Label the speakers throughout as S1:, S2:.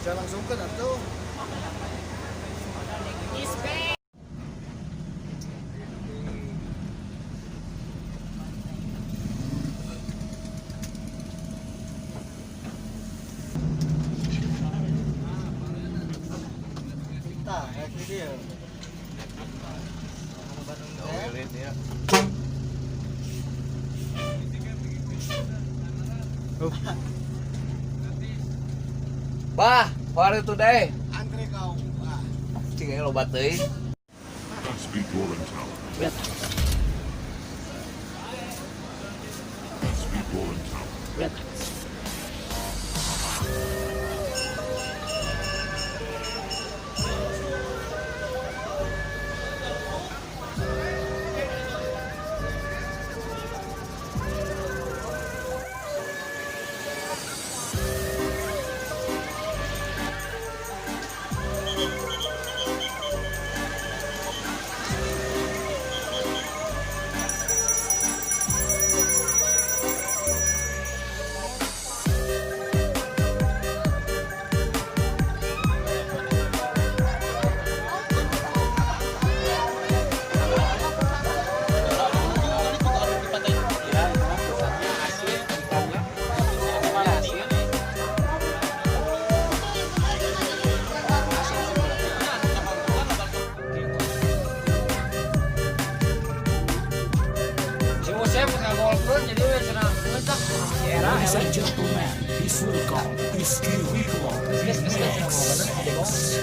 S1: Bisa langsung ke atau nah, ini dia.
S2: Bah, hari today.
S1: Antri kau.
S2: Cing lo bateuy.
S3: Speed Golden Tower.
S2: Bet.
S3: Speed Golden Tower.
S2: Bet.
S4: Ladies and gentlemen, please welcome Rizky Wibowo Remix.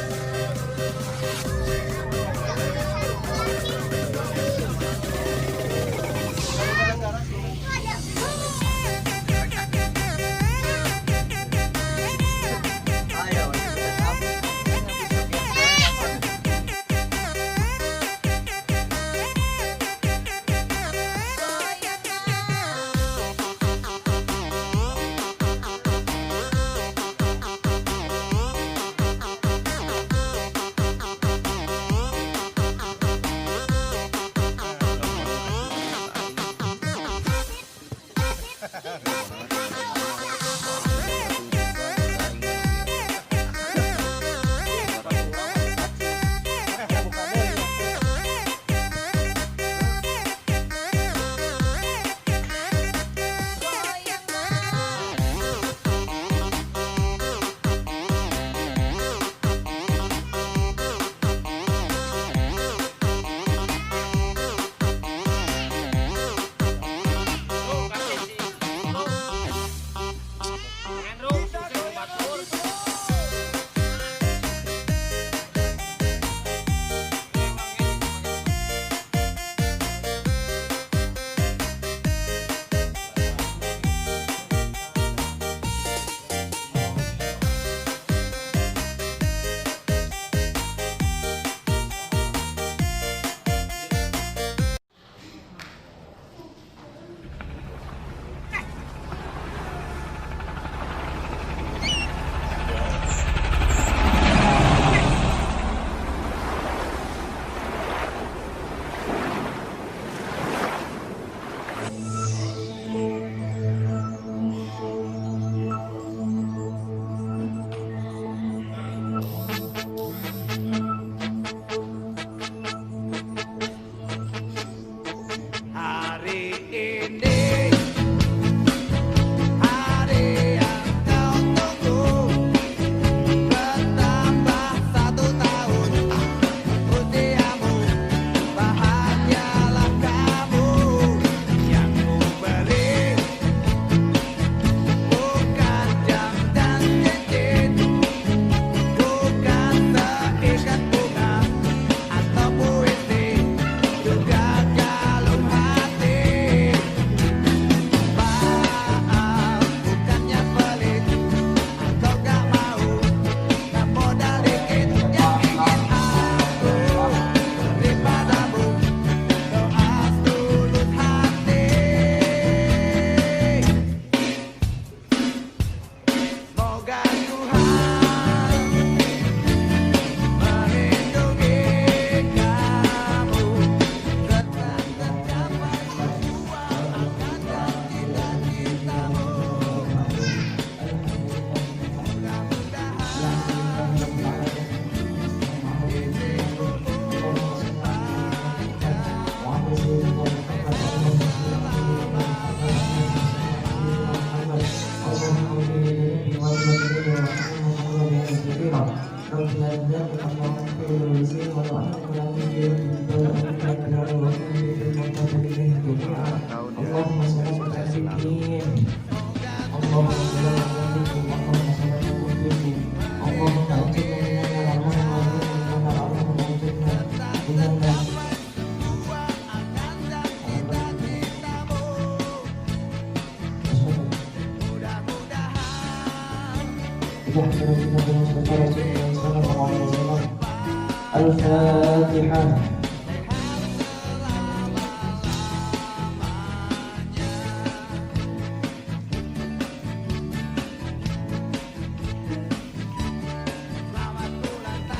S5: Al-Fatihah.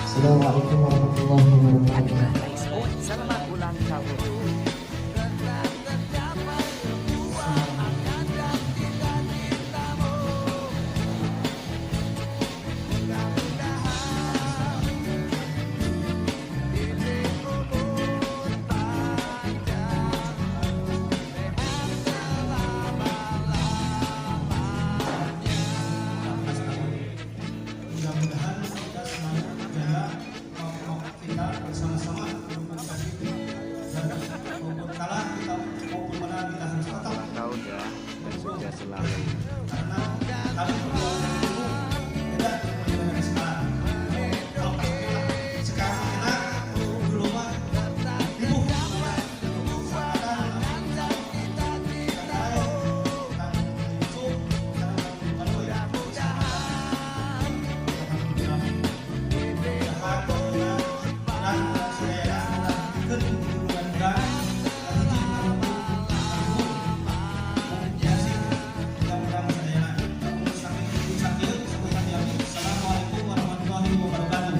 S5: Assalamualaikum warahmatullahi wabarakatuh.
S4: Facebook, selamat ulang tahun.
S6: Mudah-mudahan kita semuanya kita bersama-sama maupun kalah kita maupun menang kita harus tetap
S2: Tahun ya, dan sukses selalu.
S6: karena kami berdua dulu beda dengan sekarang. Kalau sekarang enak, dulu mah ribut. Assalamualaikum warahmatullahi wabarakatuh.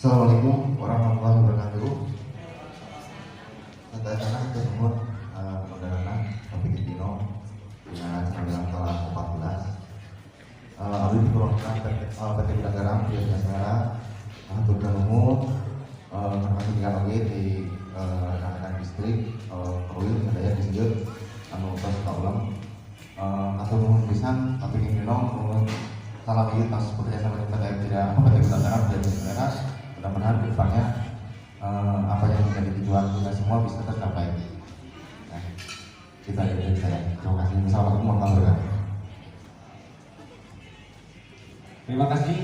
S5: Assalamualaikum warahmatullahi wabarakatuh. Tanda-tanda tersebut perdana topik Dino dengan sembilan kelas 14. Abdi dikurangkan PT Bidang Garam di Negara Tujuan Umum perhatikan lagi di rekan distrik Perwil Daya disebut anu tos kaulang atau nuhun pisan topik Dino nuhun salam ieu tas bekerjasama dengan PT Bidang Garam di Negara. Mudah-mudahan ke depannya apa yang menjadi tujuan kita semua bisa tercapai. Nah, kita dari saya. Terima kasih. Assalamualaikum warahmatullahi wabarakatuh.
S7: Terima kasih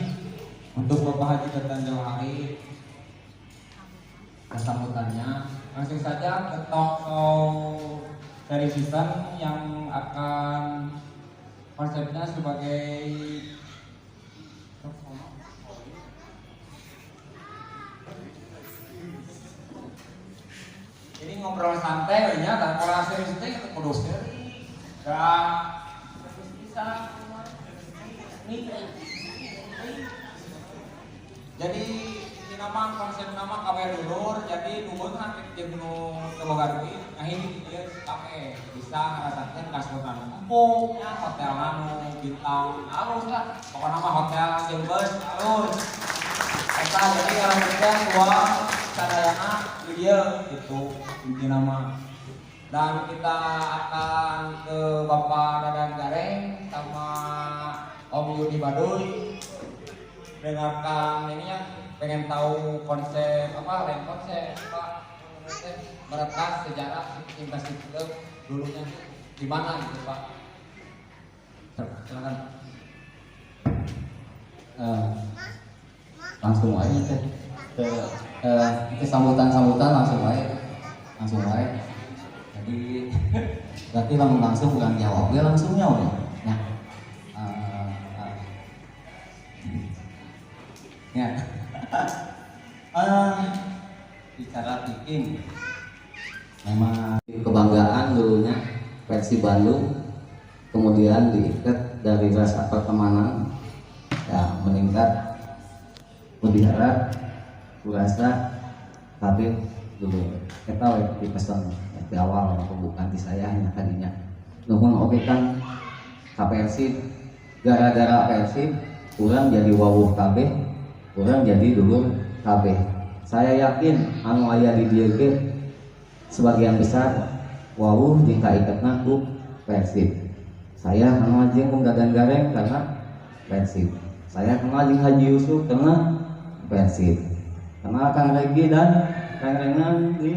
S7: untuk Bapak Haji Ketan Jauhari kesambutannya. Langsung saja ke talk show seri season yang akan konsepnya sebagai ini ngobrol santai ya, dan kalau serius itu kita kudu seri dan bisa jadi ini nama konsep nama KW dulur, jadi dulur kan jeung nu teboga duit nah ini dia pakai bisa ngarasakeun kasbotan empuk nya hotel anu bintang alus lah pokoknya nama hotel jeung bus alus eta jadi kalau kita dua sadayana di dia gitu inti nama. Dan kita akan ke Bapak Dadan Gareng sama Om Yudi Baduy dengarkan ini ya, pengen tahu konsep apa, lain konsep apa meretas sejarah investasi itu dulunya di mana gitu Pak. Silakan.
S8: Langsung aja ke sambutan langsung aja. Jadi berarti langsung bukan jawab, dia langsung jawab ya. Ya. Bicara bikin memang kebanggaan dulunya versi Bandung, kemudian diikat dari rasa pertemanan ya meningkat melihara kurasa tapi dulu kita di pesan di awal pembukaan di saya hanya tadinya nuhun oke kan Persib gara-gara Persib kurang jadi wawuh KB kurang jadi dulur KB. Saya yakin anu aya di dieu ge sebagian besar wawuh jeung kaiketna ku Persib. Saya kenal jeung Om Dadan Gareng karena Persib. Saya kenal jeung Haji Yusuf karena Persib. Kenal Kang Regi dan Kang Rengan di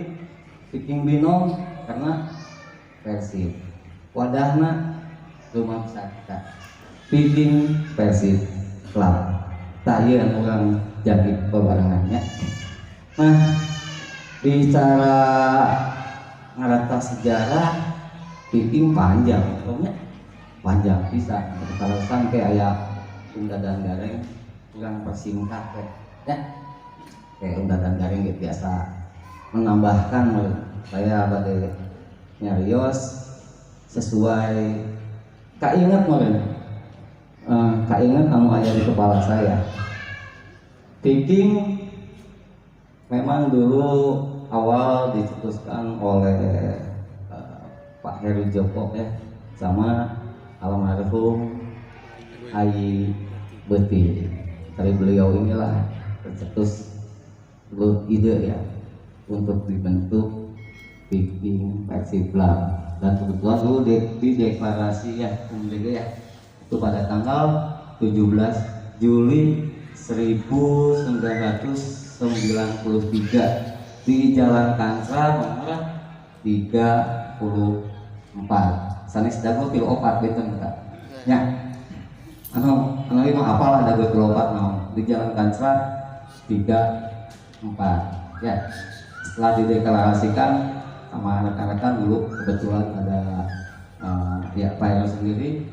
S8: Viking Binong karena Persib. Wadahna rumah sakit Viking Persib Club. Tak yang orang jadi pebarengannya. Nah, bicara ngaratas sejarah Piping panjang, pokoknya panjang bisa. Kalau sampai ayah Dadan Gareng kurang persingkat ya. Kayak Dadan Gareng gitu biasa menambahkan saya pada nyarios sesuai kainget meren. Kainget anu aya di kepala saya. Piping memang dulu awal dicetuskan oleh Pak Heru Joko ya, sama almarhum Ayi Beti. Dari beliau inilah tercetus ide ya untuk dibentuk Piping Persib Club, dan kebetulan dulu dideklarasi ya ya itu pada tanggal 17 Juli 1993 di Jalan Kansra nomor 34. Sanes dago kilo 4 gitu enggak. Ya. Anu ini mah apalah dago kilo 4 naon. Di Jalan Kansra 34. Ya. Setelah dideklarasikan sama rekan-rekan dulu kebetulan ada ya Pak Ero sendiri,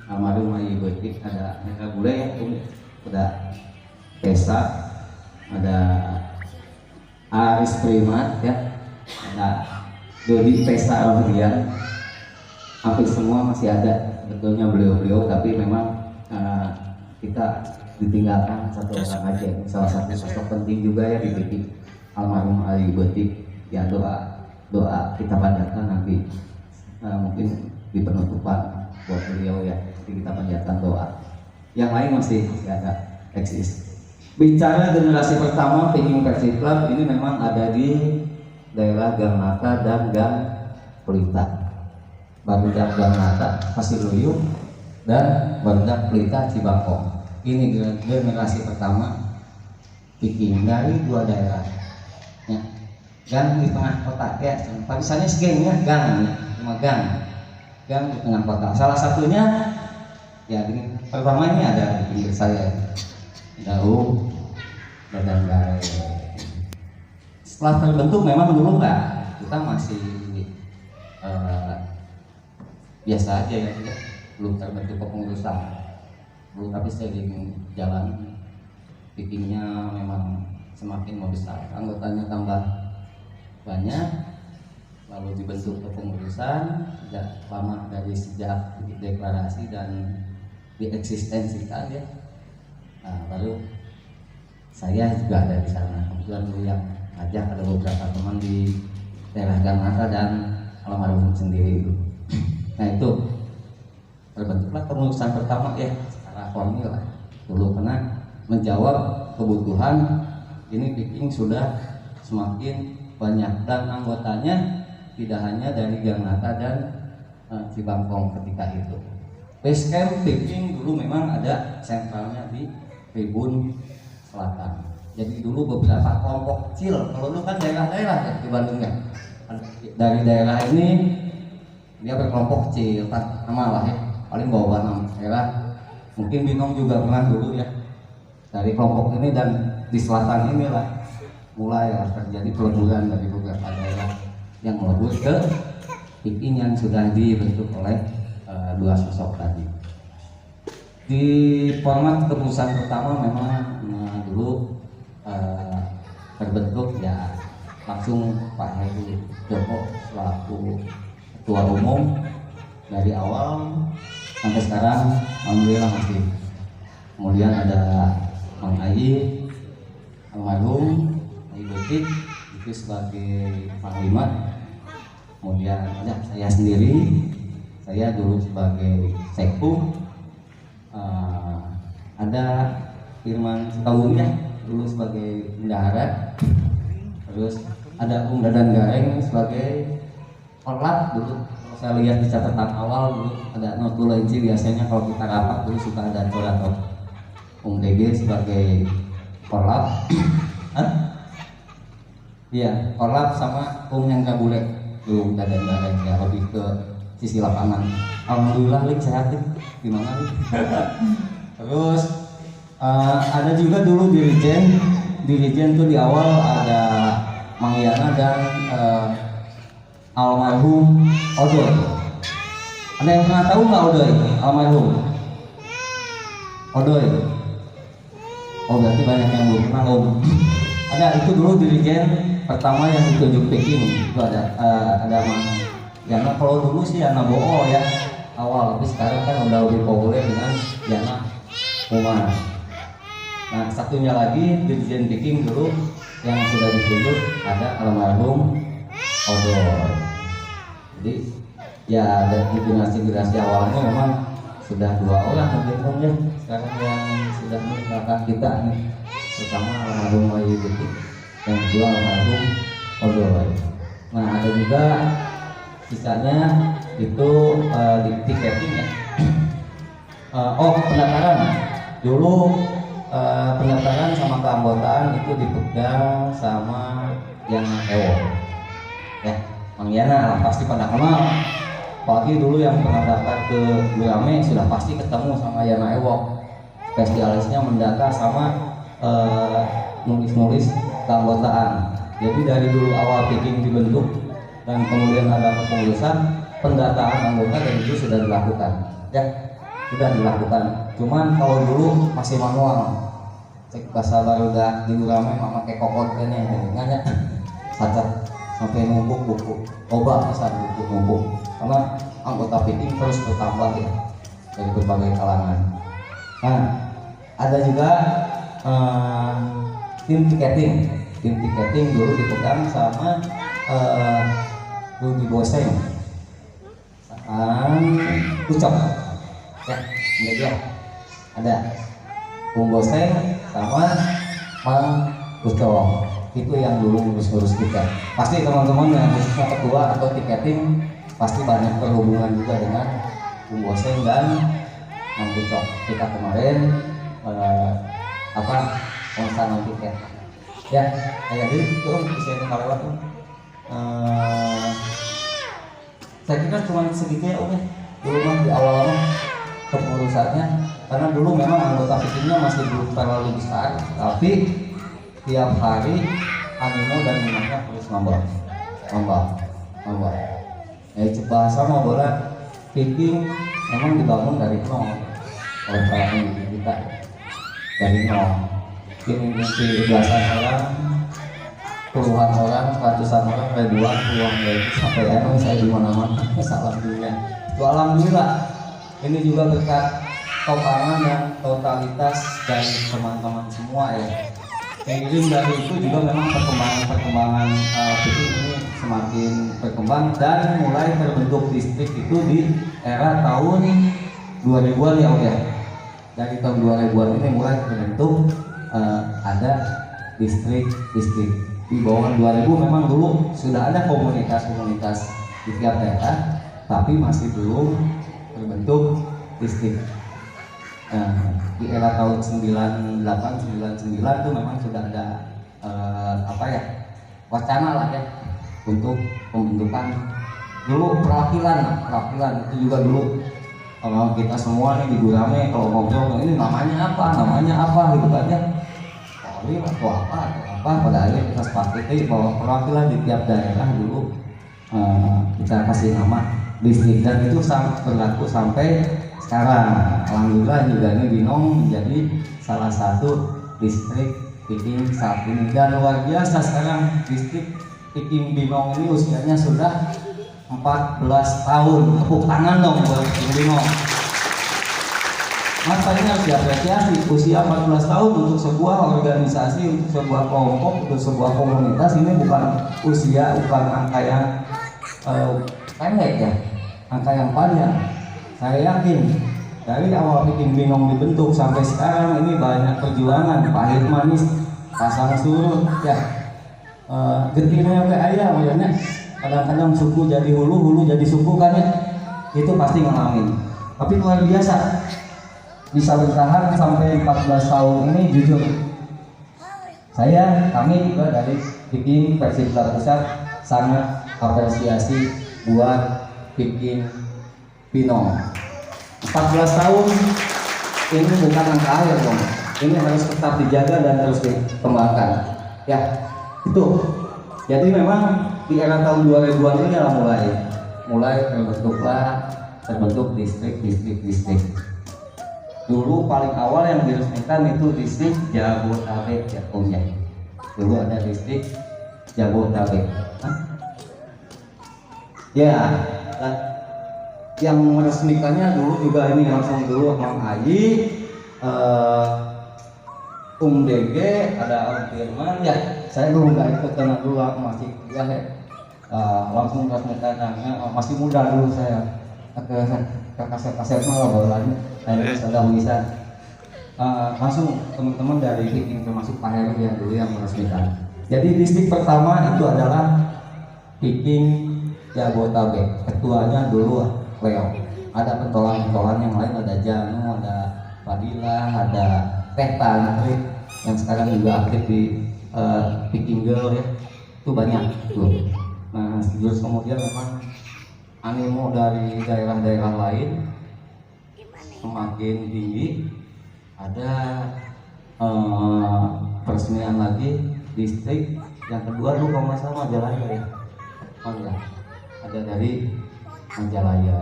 S8: almarhum Ayi Betik, ada Neka Bule ya, ada Pesa, ada Aris Primat ya, ada Dodi Pesa Rohdian, hampir semua masih ada betulnya beliau-beliau, tapi memang kita ditinggalkan satu orang aja, salah satu sosok penting juga ya di Betik, almarhum Ayi Betik. Ya doa kita panjatkan nanti mungkin di penutupan buat beliau ya, jadi kita panjatkan doa. Yang lain masih ada eksis. Bicara generasi pertama Piping Persib Club ini memang ada di daerah Gang Nata dan Gang Pelita. Barudak Gang Nata Pasiluyung dan Barudak Pelita Cibangkong. Ini generasi pertama Piping dari dua daerah. Ya. Gang di tengah kota ya, misalnya segengnya gang, cuma gang di tengah kota. Salah satunya ya ini pertamanya ada di pinggir saya. Jauh Dadan Gareng. Setelah terbentuk memang dulu enggak, kita masih biasa aja ya, belum terbentuk kepengurusan. Belum, tapi seiring jalan Pipingnya memang semakin membesar, anggotanya tambah banyak, lalu dibentuk kepengurusan tidak lama dari sejak deklarasi dan dieksistensikan ya. Nah, baru saya juga ada di sana. Kebetulan dulu yang ngajak ada beberapa teman di daerah Gang Nata dan almarhum sendiri itu. Nah itu terbentuklah kepengurusan pertama ya secara formil lah. Dulu karena menjawab kebutuhan ini Piping sudah semakin banyak dan anggotanya tidak hanya dari Gang Nata dan Cibangkong ketika itu. Base camp Piping dulu memang ada sentralnya di Tribun Selatan. Jadi dulu beberapa kelompok kecil, kalau dulu kan daerah-daerah ya di Bandung ya. Dari daerah ini dia berkelompok kecil, nama lah ya, paling bawah 6 daerah. Mungkin Binong juga pernah dulu ya. Dari kelompok ini dan di selatan inilah mulai terjadi peleburan dari beberapa daerah yang melebur ke Piping yang sudah dibentuk oleh dua sosok tadi. Di format keputusan pertama memang dulu terbentuk ya langsung Pak Heru Joko selaku ketua umum dari awal sampai sekarang, alhamdulillah masih. Kemudian ada Mang Ayi, almarhum Ayi Betik itu sebagai panglima. Kemudian ada saya sendiri, saya dulu sebagai sekpu. Ada Firman Sukawumi dulu sebagai bendahara, terus ada Dadan Gareng sebagai korlap dulu. Kalau saya lihat di catatan awal dulu ada notulensi, biasanya kalau kita rapat dulu suka ada coret. DG sebagai korlap, iya korlap sama yang Kabule dulu Dadan Gareng ya, lebih ke sisi lapangan. Alhamdulillah Lik sehat Lik, gimana Lik? Terus ada juga dulu dirijen tuh di awal ada Mang Yana dan almarhum Odol. Ada yang pernah tahu nggak Odoy almarhum? Odoy. Oh berarti banyak yang belum pernah Om. Ada itu dulu dirijen pertama yang ditunjuk Peking itu ada Mang Yana. Kalau dulu sih Yana Bool ya awal, tapi sekarang kan udah lebih populer dengan Yana Umar. Nah satunya lagi dirijen Peking dulu yang sudah ditunjuk ada almarhum Odoy. Jadi ya dari generasi awalnya memang sudah 2 orang mungkin ya sekarang yang sudah meninggalkan kita nih, pertama almarhum Wahyu Detik, yang kedua almarhum Odoy. Nah ada juga sisanya itu di tiketing ya. Pendaftaran dulu, pendaftaran sama keanggotaan itu dipegang sama Yana Ewo ya, Mang Yana pasti pada kenal. Apalagi dulu yang pernah daftar ke Gurame sudah pasti ketemu sama Yana Ewo. Spesialisnya mendata sama nulis-nulis keanggotaan. Jadi dari dulu awal Peking dibentuk dan kemudian ada kepengurusan, pendataan anggota dan itu sudah dilakukan. Ya, sudah dilakukan. Cuman kalau dulu masih manual. Cek bahasa baru dah di Gurame memakai kokot kan ya, nanya sacat sampai numpuk buku obat bisa numpuk karena anggota Peking terus bertambah ya dari berbagai kalangan. Nah ada juga tim tiketing dulu dipegang sama Rudy Boseng Ucok ya, media ada Bung Boseng sama Mang Ucok, itu yang dulu ngurus-ngurus kita. Pasti teman-teman yang khususnya ketua atau tiketing pasti banyak berhubungan juga dengan Bung Boseng dan Mang Ucok. Kita kemarin pemesanan tiket ya kayak gitu bisa lewat tuh. Saya kira cuma segitu ya Om ya dulu mah di awal-awal kepengurusannya, karena dulu memang anggota Pekingnya masih belum terlalu besar, tapi tiap hari animo dan minatnya terus nambah. Bahasa mau bola Peking memang dibangun dari nol oleh para pendidik kita, dari nol. Ini belasan orang, puluhan orang, ratusan orang, ribuan, puluhan dari sampai emang saya di mana-mana. Alhamdulillah. Itu alhamdulillah. Ini juga berkat topangan yang totalitas dari teman-teman semua ya. Seiring dari itu juga memang perkembangan Peking ini semakin berkembang dan mulai terbentuk distrik itu di era tahun 2000-an ya Om ya. Dari tahun 2000-an ini mulai terbentuk ada distrik di bawah 2000. Memang dulu sudah ada komunitas di tiap daerah, tapi masih belum terbentuk distrik. Di era tahun 98-99 itu memang sudah ada wacana lah ya untuk pembentukan dulu perwakilan itu juga dulu. Kalau kita semua nih di Gurame kalau ngobrol ini namanya apa gitu kan ya, atau apa pada akhirnya kita sepakati bahwa perwakilan di tiap daerah dulu kita kasih nama distrik, dan itu sangat berlaku sampai sekarang. Alhamdulillah juga ini Binong menjadi salah satu distrik Peking saat ini, dan luar biasa sekarang distrik Peking Binong ini usianya sudah 14 tahun. Tepuk tangan dong buat Binong. Masa ini harus diapresiasi, usia 14 tahun untuk sebuah organisasi, untuk sebuah kelompok, untuk sebuah komunitas. Ini bukan usia, bukan angka yang pendek ya, angka yang panjang. Saya yakin dari awal Peking Binong dibentuk sampai sekarang ini banyak perjuangan, pahit manis, pasang surut ya, getirnya kayak ayam ya. Kadang-kadang suku jadi hulu jadi suku kan ya, itu pasti ngalamin. Tapi luar biasa bisa bertahan sampai 14 tahun ini. Jujur kami juga dari Peking Persib Pusat sangat apresiasi buat Peking Binong. 14 tahun ini bukan angka akhir dong, ini harus tetap dijaga dan terus dikembangkan ya. Itu jadi memang di era tahun 2000-an ini mulai terbentuklah terbentuk distrik. Dulu paling awal yang diresmikan itu distrik Jabodetabek ya Om ya. Dulu ada distrik Jabodetabek. Ya, yang meresmikannya dulu juga ini langsung dulu Mang Ayi, DG, ada Om Firman ya. Saya dulu nggak ikut karena dulu masih ya, langsung meresmikan, masih muda dulu saya. Ke kaset malah baru lagi saya sudah bisa langsung teman-teman dari Viking termasuk Pak Heru yang dulu yang meresmikan. Jadi distrik pertama itu adalah Viking Jabodetabek. Ketuanya dulu Leo. Ada pentolan-pentolan yang lain, ada Janu, ada Fadilah, ada Teh Tantri yang sekarang juga aktif di Viking Girl ya. Itu banyak tuh. Nah terus kemudian memang animo dari daerah-daerah lain semakin tinggi. Ada peresmian lagi distrik yang kedua tuh kalau nggak salah Majalaya ya. Oh ya, ada dari Majalaya.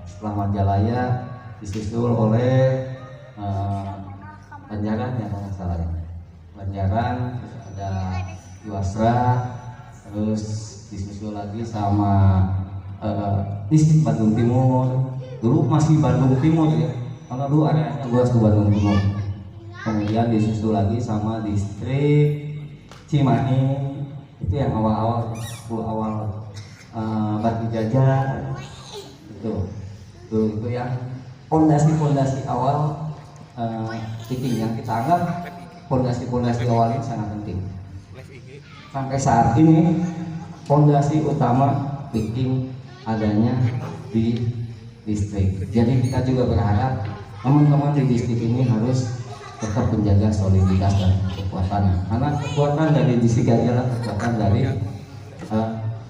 S8: Setelah Majalaya disusul oleh Banjaran ya kalau nggak salah ya. Banjaran, terus ada Yuasra, terus disusul lagi sama distrik Bandung Timur. Dulu masih Bandung Timur ya, karena dulu ada luas ke Bandung Timur. Kemudian disusul lagi sama distrik Cimahi, itu yang awal-awal Batu Jajar itu. Dulu itu yang fondasi awal Viking yang kita anggap fondasi awal ini sangat penting. Sampai saat ini fondasi utama Viking adanya di distrik. Jadi kita juga berharap teman-teman di distrik ini harus tetap menjaga soliditas dan kekuatan. Karena kekuatan dari distrik adalah kekuatan dari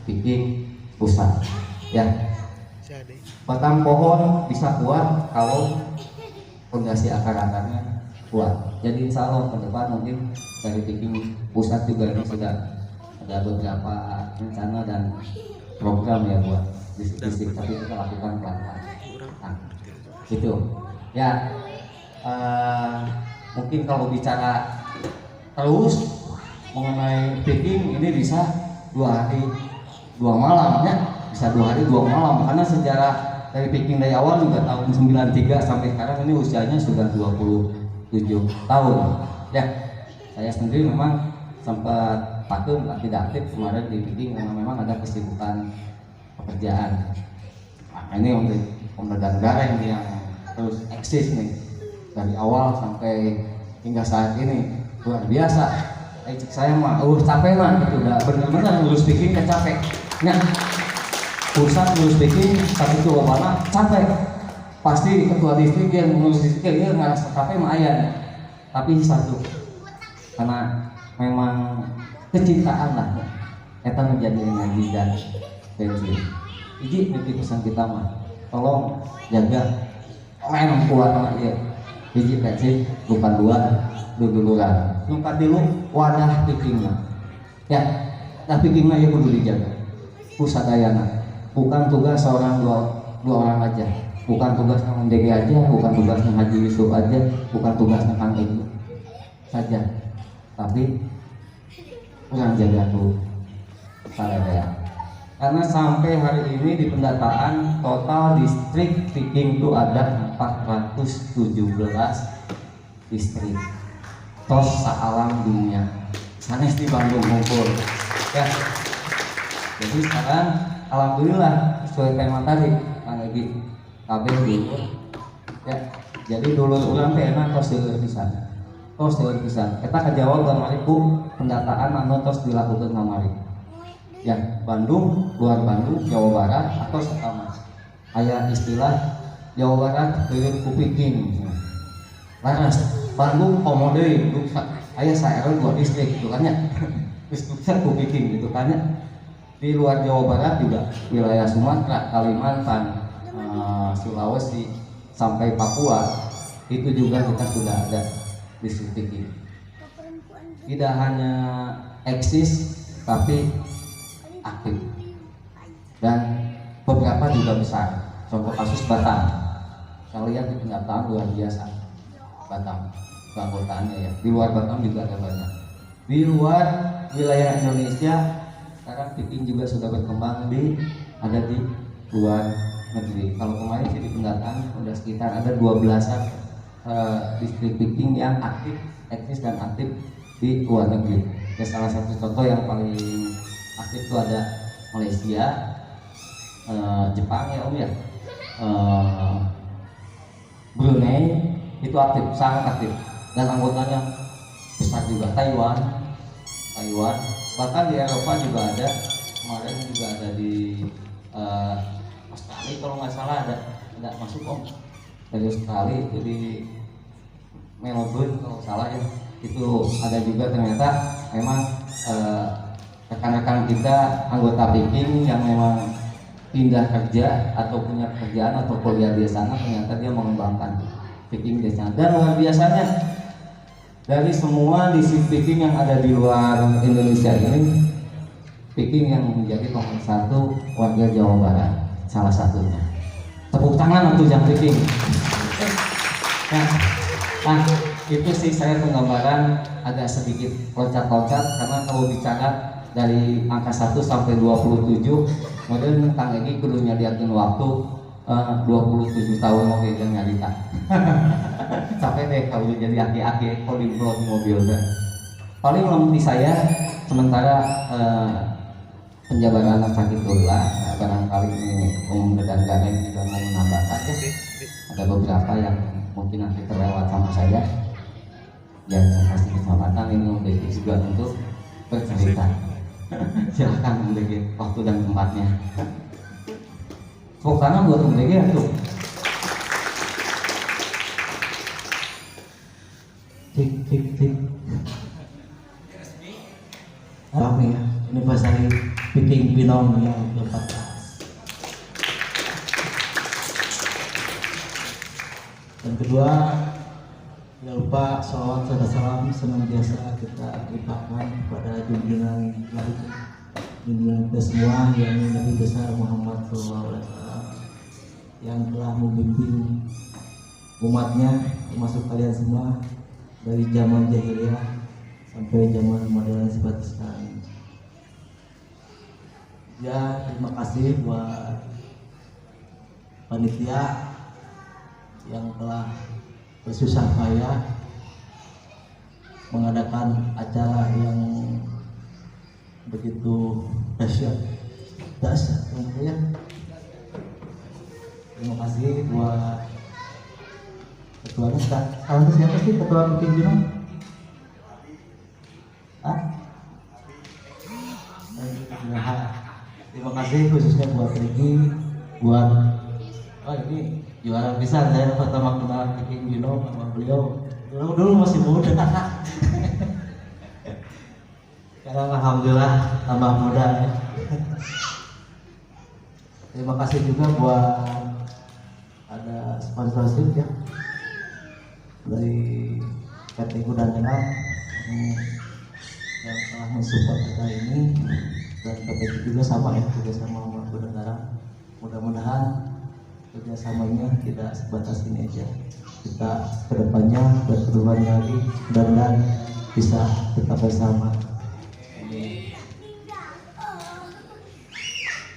S8: Viking pusat. Ya, batang pohon bisa kuat kalau fondasi akar-akarnya kuat. Jadi insya Allah ke depan mungkin dari Viking pusat juga ini sudah ada beberapa rencana dan program ya buat distrik, tapi kita lakukan pelan-pelan. Nah, gitu. Ya, mungkin kalau bicara terus mengenai Viking ini bisa 2 hari 2 malam ya, bisa 2 hari 2 malam karena sejarah dari Viking dari awal juga tahun 93 sampai sekarang ini usianya sudah 27 tahun. Ya, saya sendiri memang sempat patung tidak aktif kemarin di Viking karena memang ada kesibukan pekerjaan. Nah, ini untuk pemegang negara yang terus eksis nih dari awal sampai hingga saat ini luar biasa. Saya mah capek mah gitu, udah benar-benar ngurus Viking capek. Nah, pusat ngurus Viking tapi itu mana capek. Pasti ketua distrik yang ngurus distrik dia ngerasa capek mah aya. Tapi satu karena memang kecintaan lah kita menjadi energi dan bensin. Iji nanti pesan kita mah tolong jaga main kuat lah ya. Iji bensin bukan duluran numpat dulu wadah Vikingna ya. Nah Vikingna ya perlu dijaga pusadayana, bukan tugas seorang dua orang aja, bukan tugasnya Mendege aja, bukan tugasnya Haji Yusuf aja, bukan tugasnya Kang Ibu saja, tapi kurang jaga tuh sadaya. Karena sampai hari ini di pendataan total distrik Viking itu ada 417 distrik. Tos saalam dunia. Sanes di Bandung ngumpul. Ya. Jadi sekarang alhamdulillah sesuai tema tadi Kang Egi kabeh dulu. Ya. Jadi dulu ulang teh enak tos seueur pisan. Tos seueur pisan. Eta kajawab kamari ku pendataan anu tos dilakukeun kamari. Ya, Bandung, luar Bandung, Jawa Barat atau sama. Aya istilah Jawa Barat teuing ku Viking. Laras Bandung komode aya saeureun 2 distrik gitu kan ya. Geus pusat ku Viking gitu kan ya. Di luar Jawa Barat juga wilayah Sumatera, Kalimantan, Sulawesi sampai Papua itu juga kita sudah ada distrik Viking. Tidak hanya eksis tapi aktif dan beberapa juga besar Contoh kasus Batam, saya lihat di pendataan luar biasa. Batam, keanggotaannya ya. Di luar Batam juga ada banyak. Di luar wilayah Indonesia sekarang picking juga sudah berkembang ada di luar negeri. Kalau kemarin sih di pendataan udah sekitar ada 12-an distrik picking yang aktif, eksis dan aktif di luar negeri. Ya, salah satu contoh yang paling aktif itu ada Malaysia, Jepang ya Om ya, Brunei itu aktif, sangat aktif, dan anggotanya besar juga. Taiwan, bahkan di Eropa juga ada, kemarin juga ada di Australia kalau nggak salah ada masuk Om, dari Australia itu di Melbourne kalau salah ya, itu ada juga. Ternyata memang rekan-rekan kita anggota picking yang memang pindah kerja atau punya pekerjaan atau kuliah di sana, ternyata dia mengembangkan picking di sana. Dan luar biasanya dari semua disiplin picking yang ada di luar Indonesia ini, picking yang menjadi nomor 1 warga Jawa Barat salah satunya. Tepuk tangan untuk yang picking. Nah, itu sih saya penggambaran agak sedikit loncat-loncat, karena kalau bicara dari angka 1 sampai 27, kemudian Kang Egi kudunya liatin waktu 27 tahun mau pegang nyarita. Sampai deh kalau jadi aki-aki kalau di mobil kan. Paling lemah saya sementara penjabaran sakit lah, barangkali ini dan Ganek juga mau menambahkan ya. Ada beberapa yang mungkin nanti terlewat sama saya. Ya, saya kasih kesempatan ini Om Deki juga untuk bercerita. Silahkan Om Deki, waktu dan tempatnya. Tepuk tangan buat Om Deki ya tuh. Tik. Apa ya? Ini pasari picking Pinong yang ke-14. Dan kedua, jangan lupa sholawat serta salam senantiasa kita limpahkan kepada junjungan kita semua, yang Nabi besar Muhammad SAW, yang telah membimbing umatnya, termasuk kalian semua, dari zaman jahiliyah sampai zaman modern seperti sekarang. Ya, terima kasih buat panitia yang telah bersusah payah mengadakan acara yang begitu dahsyat ya. Terima kasih buat ketuanya. Sekarang siapa sih ketua Picking Pinong? Terima kasih khususnya buat Riki, buat ini juara besar. Saya pertama kenal Picking Pinong sama beliau dulu masih muda. Sekarang alhamdulillah tambah muda ya. Terima kasih juga buat ada sponsorship ya dari PT Kuda Genap yang telah mensupport kita ini, dan PT juga sama ya, kerjasama sama Kuda Genap. Mudah-mudahan kerjasamanya tidak sebatas ini aja, kita kedepannya berperubahan lagi, dan bisa tetap bersama.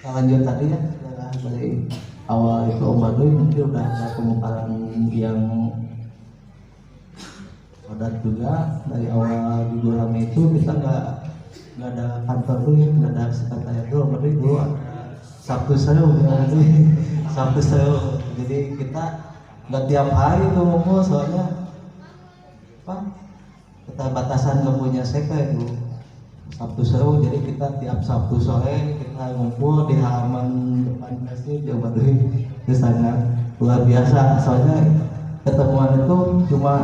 S8: Kita lanjut tadi ya, dari awal itu Om Baduy mungkin udah ada pemaparan yang padat juga. Dari awal di Durame itu kita nggak ada kantor dulu ya, nggak ada sekretariat dulu. Om Baduy dulu ada Sabtu Sewu ya, Sabtu Sewu. Jadi kita nggak tiap hari tuh ngumpul, soalnya apa? Kita batasan nggak punya sekre dulu. Sabtu Sewu, jadi kita tiap Sabtu sore kita ngumpul di halaman depan masjid di Baduy. Itu sangat luar biasa, soalnya ketemuan itu cuma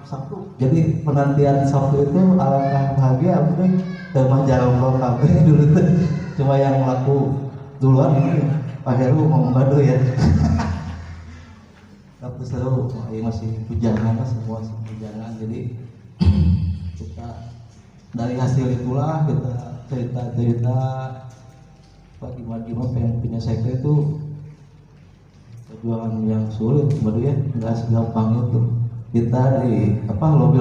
S8: Sabtu. Jadi penantian Sabtu itu alangkah bahagia. Aku rumah jarang kafe dulu tuh, cuma yang laku duluan ini Pak Heru mau Baduy ya. Sabtu Sewu masih pujangan, semua pujangan. Jadi kita dari hasil itulah kita cerita-cerita Pak gimana pengen punya sekre itu
S5: perjuangan yang sulit kemudian nggak segampang itu. Kita di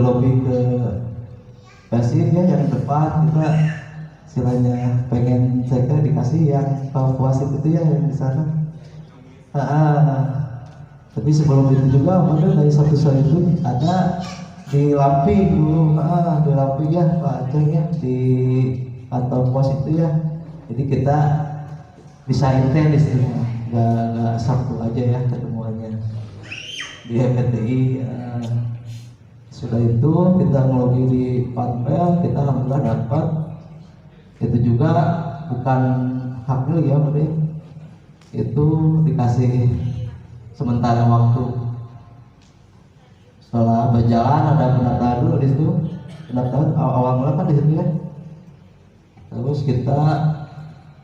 S5: lobby ke kasih ya yang depan, kita istilahnya pengen saya dikasih yang wasit itu ya yang di sana. Tapi sebelum itu juga model dari satu soal itu ada di Lamping dulu, di Lamping ya Pak Aceh ya, di kantor pos itu ya. Jadi kita bisa intens di sini, nggak Sabtu aja ya ketemuannya di MPTI. Sudah itu kita ngelogi di Panpel, kita alhamdulillah dapat. Itu juga bukan hamil ya, berarti itu dikasih sementara waktu. Setelah berjalan ada pendaftaran dulu di situ, pendaftaran awal mula kan di situ ya. Terus kita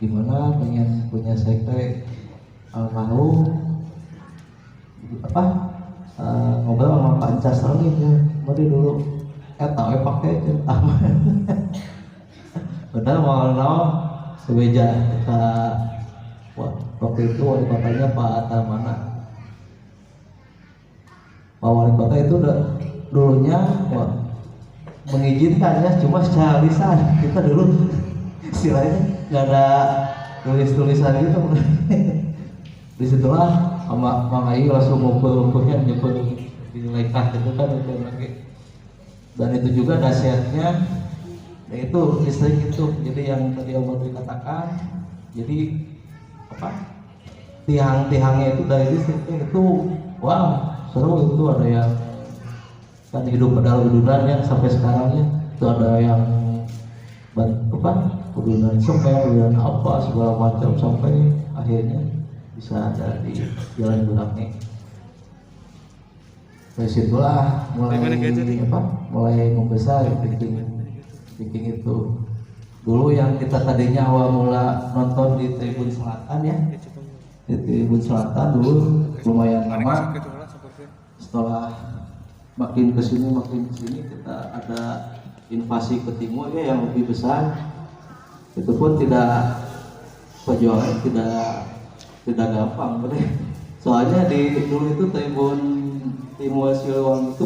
S5: gimana pengen punya sekre almarhum ngobrol sama Pak Encas lagi ya, mari dulu tahu pakai pertama. Benar mau sebeja kita waktu itu wali kotanya Pak Atamana. Pak wali kota itu dulunya mengizinkan ya, cuma secara lisan. Kita dulu istilahnya nggak ada tulis-tulisan gitu. Disitulah Mama Ayu langsung ngumpul-ngumpulnya nyebut di lekah itu kan itu lagi. Dan itu juga nasihatnya, itu listrik itu. Jadi yang tadi Om dikatakan, jadi tiang-tiangnya itu dari listriknya itu, wow seru itu. Ada yang kan hidup pada udunan ya sampai sekarang ya, itu ada yang udunan sepel, udunan apa segala macam sampai akhirnya bisa ada di Jalan Burangnya. Dari situlah mulai membesar bikin itu. Dulu yang kita tadinya awal mula nonton di Tribun Selatan ya, di Tribun Selatan dulu lumayan lama. Setelah makin kesini kita ada invasi ke timur ya yang lebih besar. Itu pun tidak perjuangan tidak gampang, bener. Soalnya dulu itu Tribun Timur Siliwangi itu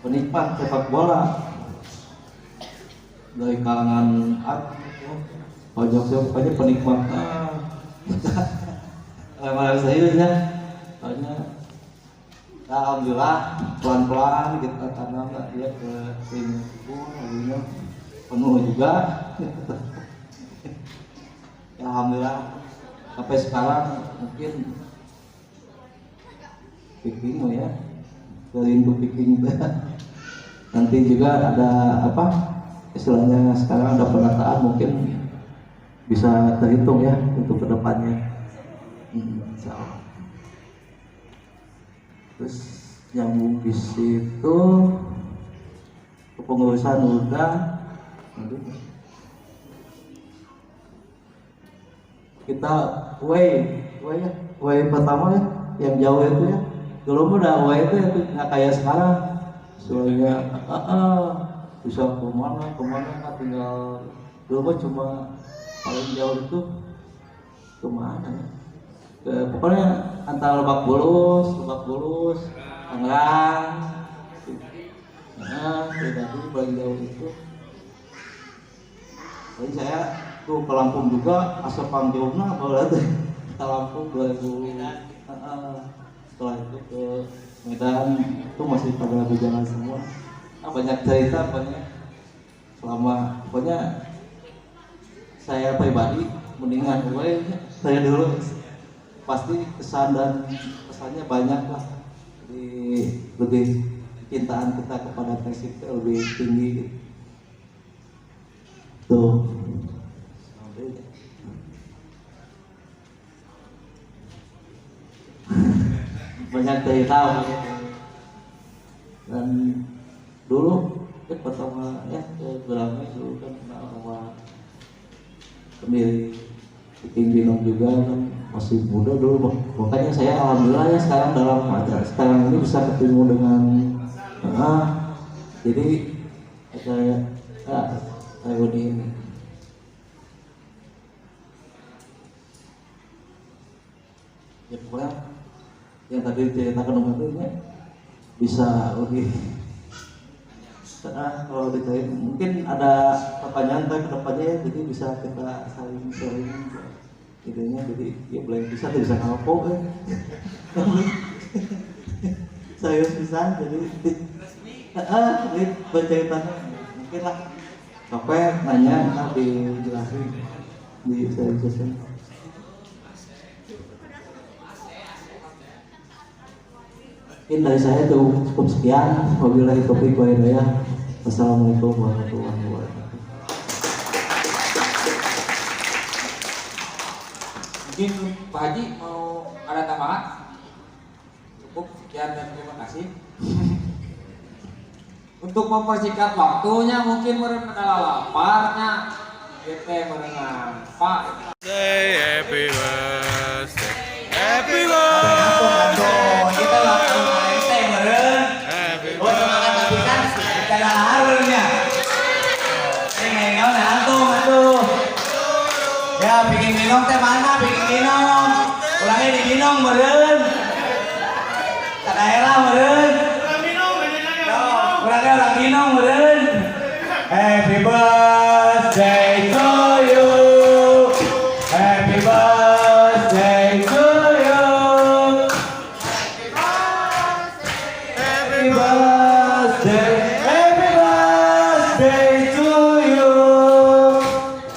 S5: penikmat sepak bola dari kalangan pojok aja penikmat. Malah serius ya, soalnya alhamdulillah pelan-pelan kita tanam dia ke tim itu, lalunya penuh juga. Ya, alhamdulillah sampai sekarang mungkin picking ya, rindu picking. Nanti juga ada istilahnya sekarang ada penataan, mungkin bisa terhitung ya untuk kedepannya. Insyaallah. Terus nyambung di situ kepengurusan udah. Kita way pertama ya, yang jauh itu ya. Dulu udah way itu ya, nggak kayak sekarang. Soalnya bisa kemana kan tinggal. Dulu cuma paling jauh itu kemana ya? Pokoknya antara Lebak Bulus, Tangerang. Beda dulu paling jauh itu. Jadi saya tuh ke Lampung juga asal panggilnya baru ke Lampung 2000. Setelah itu ke Medan itu masih pada berjalan semua. Banyak cerita selama pokoknya saya pribadi mendingan saya dulu pasti kesan dan pesannya banyak lah. Jadi lebih cintaan kita kepada Persib lebih tinggi gitu. Tuh. Banyak cerita dan dulu pertama ya berapa dulu kan kenal sama pendiri King Binong juga kan masih muda dulu, makanya saya alhamdulillah ya sekarang ini bisa ketemu dengan jadi saya ini ya pokoknya
S9: yang tadi diceritakan Om Emilnya bisa lebih kalau dicari mungkin ada pertanyaan ke depannya ya, jadi bisa kita saling sharing idenya, jadi ya boleh bisa ngalpok ya. Saya bisa jadi berceritanya mungkin lah sampai nanya ntar dijelasin di sesi. Mungkin dari saya cukup sekian. Wabillahi taufiq wal hidayah. Wassalamualaikum warahmatullahi wabarakatuh.
S7: Mungkin Pak Haji mau ada tambahan? Cukup sekian dan terima kasih. Untuk mempersingkat waktunya mungkin meureun adalah laparnya. Kita merenang Pak.
S2: Happy birthday. Happy
S6: Kita langsung teh meureun. Oh, semangat habisan cara hareunnya. Naon atuh. Ya, bikin minum teh mana? Bikin minum. Ulangnya diminum meureun. Ka daerah meureun. Urang minum meureun. Happy birthday to you. Happy birthday to you. Happy birthday to you.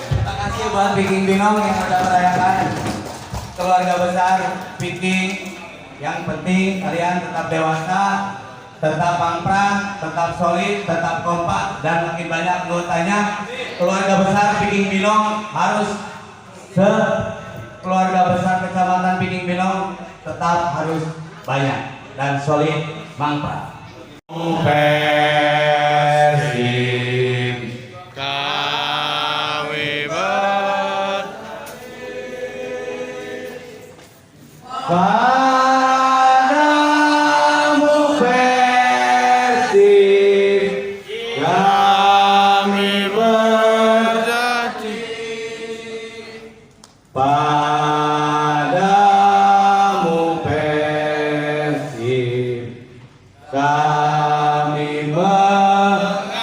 S6: Terima kasih buat Viking Binong yang sudah merayakan keluarga besar Viking. Yang penting kalian tetap dewasa, tetap pangprang, tetap solid, tetap kompak, dan makin banyak anggotanya. Keluarga besar Viking Binong harus keluarga besar kecamatan Viking Binong tetap harus banyak dan solid, mangprang. Persib
S2: kami ber
S6: padamu Persib kami berjanji, padamu Persib kami berjanji.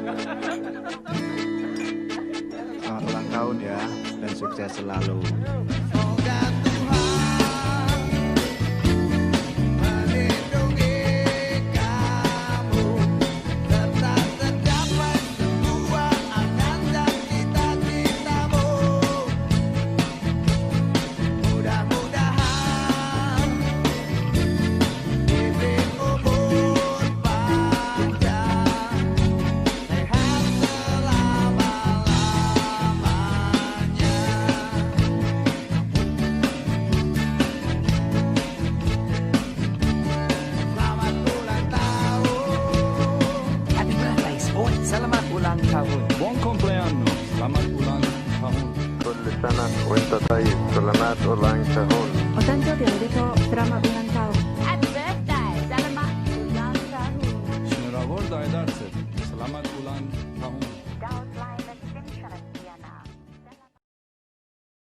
S1: Selamat ulang tahun ya, dan sukses selalu.
S4: Happy birthday, sport. Selamat ulang tahun.
S10: Buon compleanno, selamat ulang tahun.
S2: كل سنة وانت طيب. سلامات ulang tahun.
S11: お誕生日おめでとう。Selamat ulang tahun.
S12: Happy birthday. Selamat ulang tahun.
S10: Şunu ragorda ederse, selamat ulang tahun.